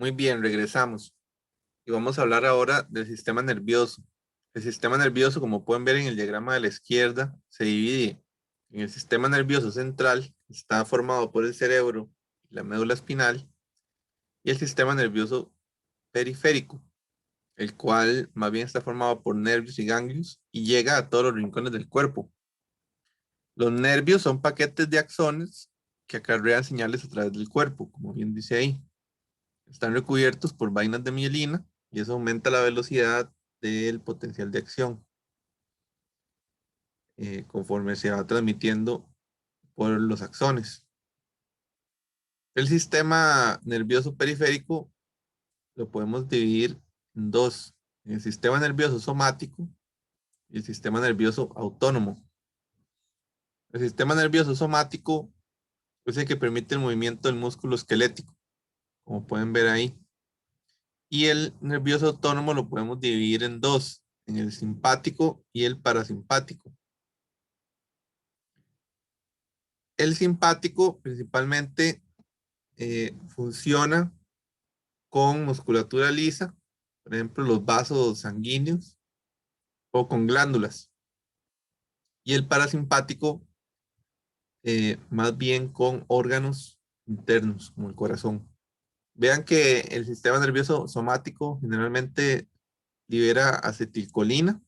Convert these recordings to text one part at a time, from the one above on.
Muy bien, regresamos. Y vamos a hablar ahora del sistema nervioso. El sistema nervioso, como pueden ver en el diagrama de la izquierda, se divide en el sistema nervioso central, que está formado por el cerebro y la médula espinal, y el sistema nervioso periférico, el cual más bien está formado por nervios y ganglios y llega a todos los rincones del cuerpo. Los nervios son paquetes de axones que acarrean señales a través del cuerpo, como bien dice ahí. Están recubiertos por vainas de mielina y eso aumenta la velocidad del potencial de acción conforme se va transmitiendo por los axones. El sistema nervioso periférico lo podemos dividir en dos: el sistema nervioso somático y el sistema nervioso autónomo. El sistema nervioso somático es el que permite el movimiento del músculo esquelético, como pueden ver ahí. Y el nervioso autónomo lo podemos dividir en dos, en el simpático y el parasimpático. El simpático principalmente funciona con musculatura lisa, por ejemplo, los vasos sanguíneos o con glándulas. Y el parasimpático más bien con órganos internos, como el corazón. Vean que el sistema nervioso somático generalmente libera acetilcolina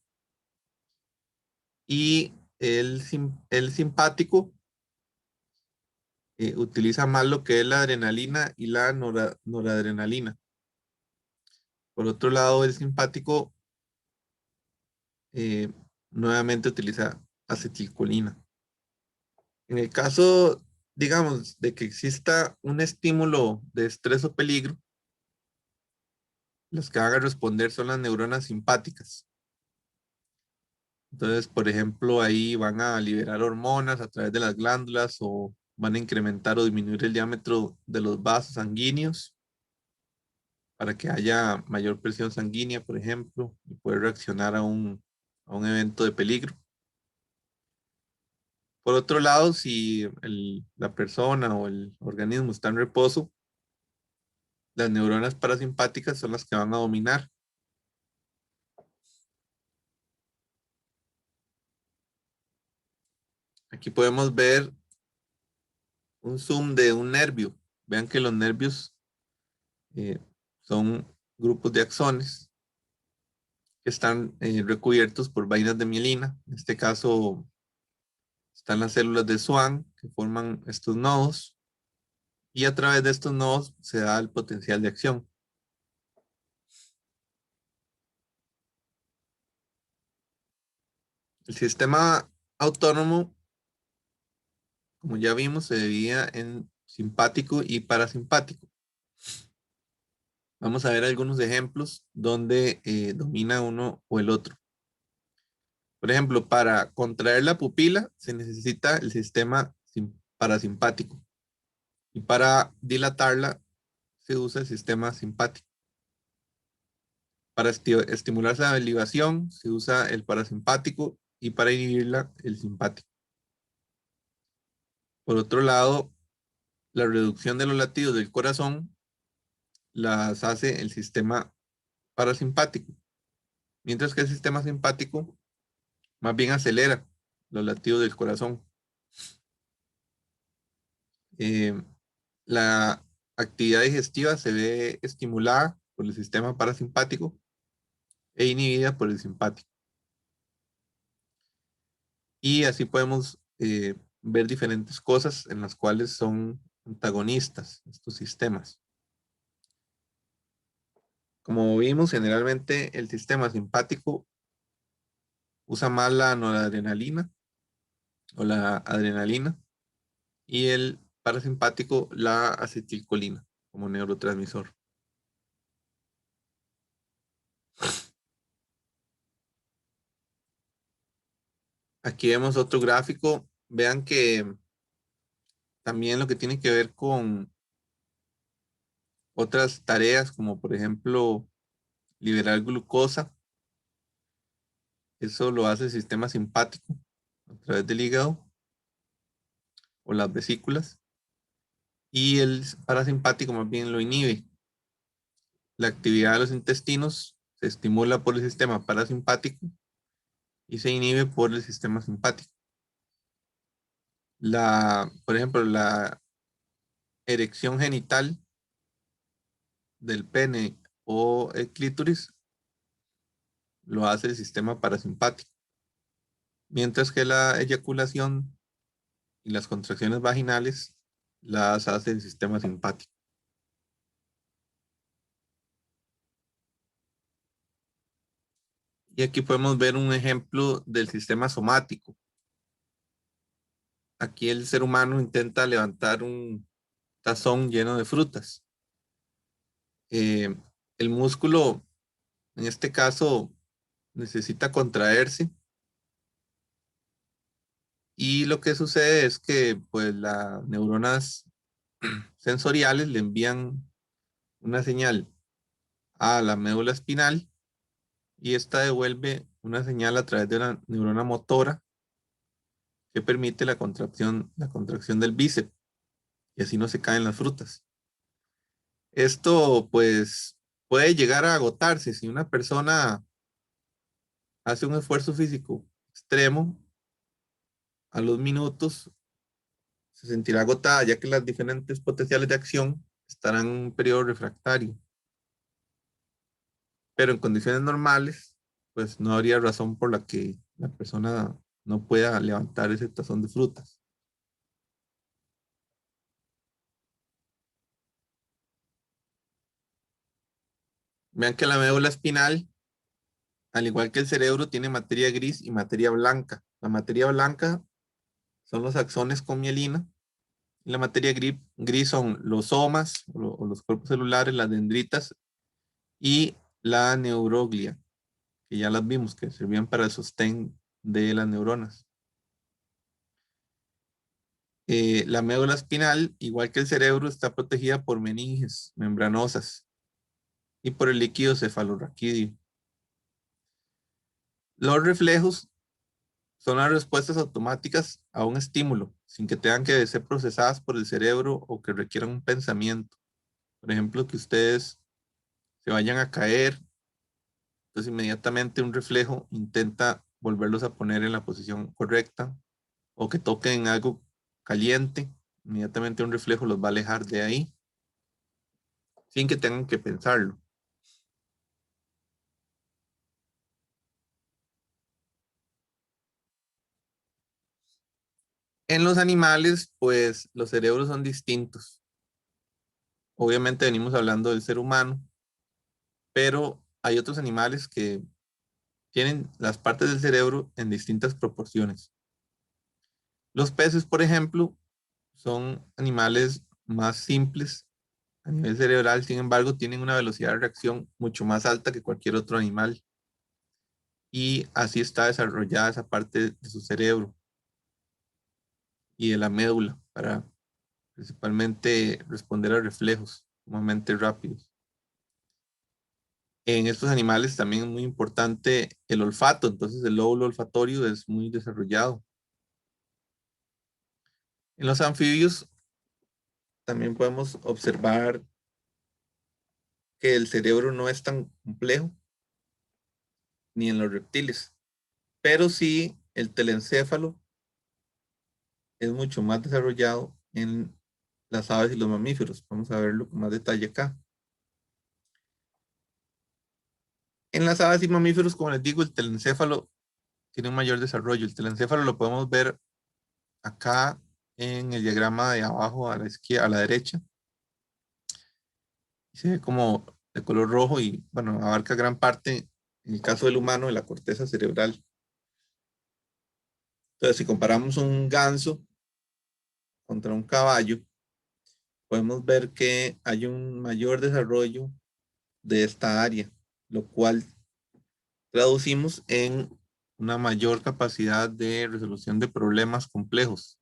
y el simpático utiliza más lo que es la adrenalina y la noradrenalina. Por otro lado, el simpático eh, nuevamente utiliza acetilcolina. En el caso, digamos, de que exista un estímulo de estrés o peligro, los que van a responder son las neuronas simpáticas. Entonces, por ejemplo, ahí van a liberar hormonas a través de las glándulas o van a incrementar o disminuir el diámetro de los vasos sanguíneos para que haya mayor presión sanguínea, por ejemplo, y poder reaccionar a un evento de peligro. Por otro lado, si la persona o el organismo está en reposo, las neuronas parasimpáticas son las que van a dominar. Aquí podemos ver un zoom de un nervio. Vean que los nervios eh, son grupos de axones que están recubiertos por vainas de mielina. En este caso están las células de Schwann que forman estos nodos y a través de estos nodos se da el potencial de acción. El sistema autónomo, como ya vimos, se dividía en simpático y parasimpático. Vamos a ver algunos ejemplos donde domina uno o el otro. Por ejemplo, para contraer la pupila se necesita el sistema parasimpático y para dilatarla se usa el sistema simpático. Para estimular la ligación se usa el parasimpático y para inhibirla el simpático. Por otro lado, la reducción de los latidos del corazón las hace el sistema parasimpático, mientras que el sistema simpático más bien acelera los latidos del corazón. Eh, la actividad digestiva se ve estimulada por el sistema parasimpático e inhibida por el simpático. Y así podemos ver diferentes cosas en las cuales son antagonistas estos sistemas. Como vimos, generalmente el sistema simpático usa más la noradrenalina o la adrenalina y el parasimpático la acetilcolina como neurotransmisor. Aquí vemos otro gráfico. Vean que también lo que tiene que ver con otras tareas, como por ejemplo liberar glucosa, eso lo hace el sistema simpático a través del hígado o las vesículas, y el parasimpático más bien lo inhibe. La actividad de los intestinos se estimula por el sistema parasimpático y se inhibe por el sistema simpático. Por ejemplo, la erección genital del pene o el clítoris lo hace el sistema parasimpático, mientras que la eyaculación y las contracciones vaginales las hace el sistema simpático. Y aquí podemos ver un ejemplo del sistema somático. Aquí el ser humano intenta levantar un tazón lleno de frutas. Eh, el músculo, en este caso, necesita contraerse y lo que sucede es que pues las neuronas sensoriales le envían una señal a la médula espinal y esta devuelve una señal a través de una neurona motora que permite la contracción del bíceps y así no se caen las frutas. Esto pues puede llegar a agotarse si una persona hace un esfuerzo físico extremo, a los minutos se sentirá agotada ya que las diferentes potenciales de acción estarán en un periodo refractario. Pero en condiciones normales, pues no habría razón por la que la persona no pueda levantar ese tazón de frutas. Vean que la médula espinal, al igual que el cerebro, tiene materia gris y materia blanca. La materia blanca son los axones con mielina y la materia gris son los somas o los cuerpos celulares, las dendritas y la neuroglia, que ya las vimos, que servían para el sostén de las neuronas. La médula espinal, igual que el cerebro, está protegida por meninges membranosas y por el líquido cefalorraquídeo. Los reflejos son las respuestas automáticas a un estímulo, sin que tengan que ser procesadas por el cerebro o que requieran un pensamiento. Por ejemplo, que ustedes se vayan a caer, entonces inmediatamente un reflejo intenta volverlos a poner en la posición correcta, o que toquen algo caliente, inmediatamente un reflejo los va a alejar de ahí, sin que tengan que pensarlo. En los animales, pues los cerebros son distintos. Obviamente venimos hablando del ser humano, pero hay otros animales que tienen las partes del cerebro en distintas proporciones. Los peces, por ejemplo, son animales más simples a nivel cerebral, sin embargo, tienen una velocidad de reacción mucho más alta que cualquier otro animal. Y así está desarrollada esa parte de su cerebro y de la médula para principalmente responder a reflejos sumamente rápidos. En estos animales también es muy importante el olfato, entonces el lóbulo olfatorio es muy desarrollado. En los anfibios también podemos observar que el cerebro no es tan complejo, ni en los reptiles, pero sí el telencéfalo es mucho más desarrollado en las aves y los mamíferos. Vamos a verlo con más detalle acá. En las aves y mamíferos, como les digo, el telencéfalo tiene un mayor desarrollo. El telencéfalo lo podemos ver acá en el diagrama de abajo a la izquierda, a la derecha. Se ve como de color rojo y, bueno, abarca gran parte, en el caso del humano, de la corteza cerebral. Entonces, si comparamos un ganso contra un caballo, podemos ver que hay un mayor desarrollo de esta área, lo cual traducimos en una mayor capacidad de resolución de problemas complejos.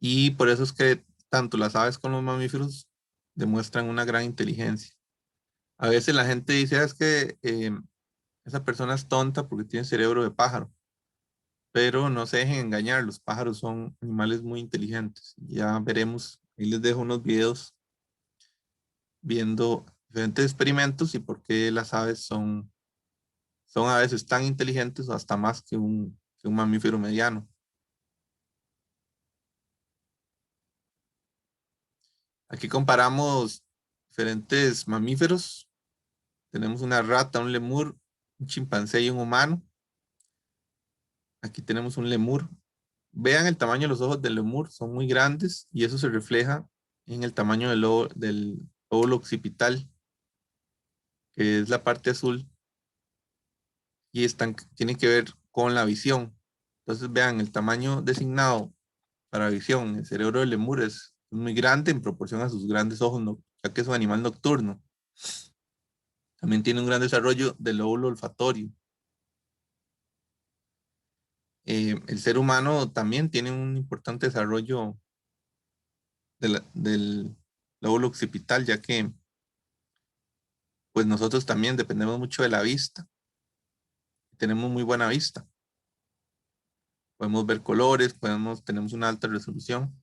Y por eso es que tanto las aves como los mamíferos demuestran una gran inteligencia. A veces la gente dice, es que esa persona es tonta porque tiene cerebro de pájaro, pero no se dejen engañar, los pájaros son animales muy inteligentes. Ya veremos, ahí les dejo unos videos viendo diferentes experimentos y por qué las aves son a veces tan inteligentes o hasta más que un mamífero mediano. Aquí comparamos diferentes mamíferos. Tenemos una rata, un lemur, un chimpancé y un humano. Aquí tenemos un lemur. Vean el tamaño de los ojos del lemur, son muy grandes y eso se refleja en el tamaño del lóbulo occipital, que es la parte azul, y tiene que ver con la visión. Entonces vean, el tamaño designado para visión, el cerebro del lemur es muy grande en proporción a sus grandes ojos, ya que es un animal nocturno. También tiene un gran desarrollo del lóbulo olfatorio. El ser humano también tiene un importante desarrollo del lóbulo occipital, ya que pues nosotros también dependemos mucho de la vista. Tenemos muy buena vista. Podemos ver colores, tenemos una alta resolución.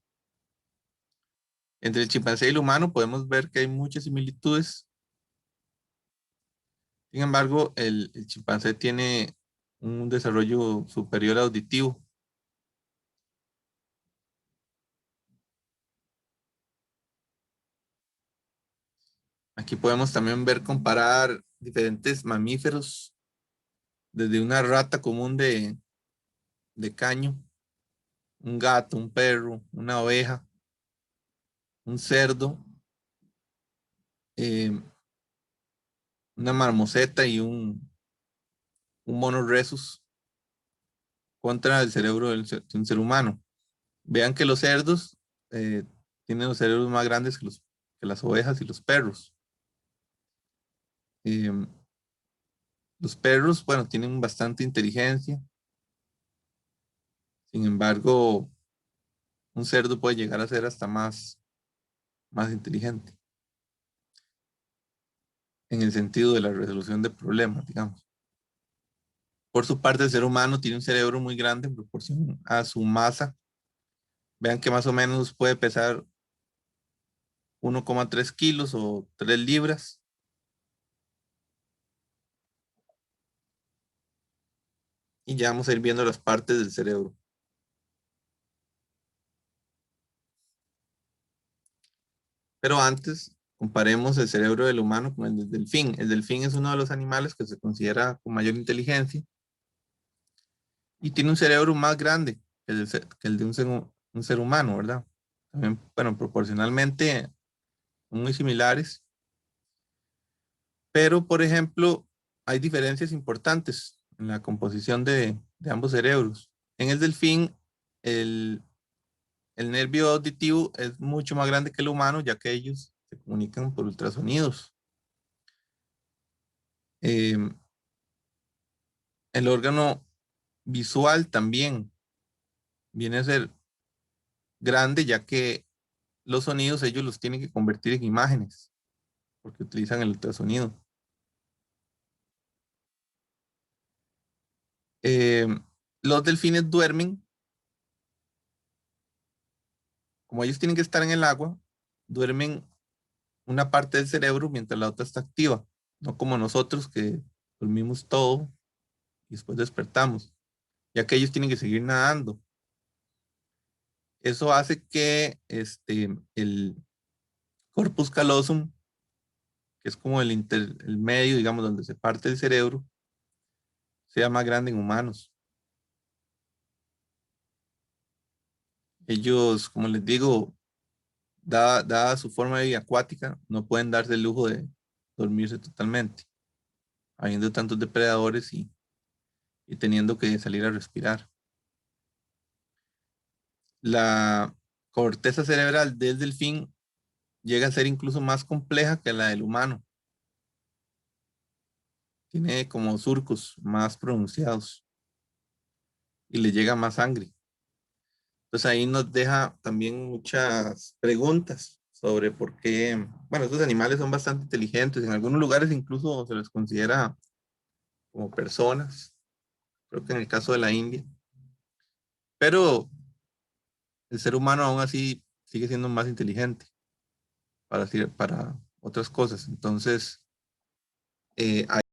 Entre el chimpancé y el humano podemos ver que hay muchas similitudes. Sin embargo, el chimpancé tiene un desarrollo superior auditivo. Aquí podemos también ver comparar diferentes mamíferos, desde una rata común de caño, un gato, un perro, una oveja, un cerdo, eh, una marmoseta y un mono rhesus contra el cerebro de un ser humano. Vean que los cerdos eh, tienen los cerebros más grandes que las ovejas y los perros. Eh, los perros, bueno, tienen bastante inteligencia. Sin embargo, un cerdo puede llegar a ser hasta más inteligente en el sentido de la resolución de problemas, digamos. Por su parte, el ser humano tiene un cerebro muy grande en proporción a su masa. Vean que más o menos puede pesar 1,3 kilos o 3 libras. Y ya vamos a ir viendo las partes del cerebro. Pero antes, comparemos el cerebro del humano con el del delfín. El delfín es uno de los animales que se considera con mayor inteligencia y tiene un cerebro más grande que el de un ser humano, ¿verdad? También, bueno, proporcionalmente muy similares, pero por ejemplo, hay diferencias importantes en la composición de ambos cerebros. En el delfín, el, el nervio auditivo es mucho más grande que el humano, ya que ellos se comunican por ultrasonidos. Eh, el órgano visual también viene a ser grande, ya que los sonidos ellos los tienen que convertir en imágenes, porque utilizan el ultrasonido. Eh, los delfines duermen, como ellos tienen que estar en el agua, duermen una parte del cerebro mientras la otra está activa, no como nosotros que dormimos todo y después despertamos, ya que ellos tienen que seguir nadando. Eso hace que el corpus callosum, que es como el medio, digamos, donde se parte el cerebro, sea más grande en humanos. Ellos, como les digo, dada su forma de vida acuática, no pueden darse el lujo de dormirse totalmente, habiendo tantos depredadores y teniendo que salir a respirar. La corteza cerebral del delfín llega a ser incluso más compleja que la del humano. Tiene como surcos más pronunciados y le llega más sangre. Entonces ahí nos deja también muchas preguntas sobre por qué, bueno, estos animales son bastante inteligentes. En algunos lugares incluso se les considera como personas, creo que en el caso de la India. Pero el ser humano aún así sigue siendo más inteligente para otras cosas. Entonces,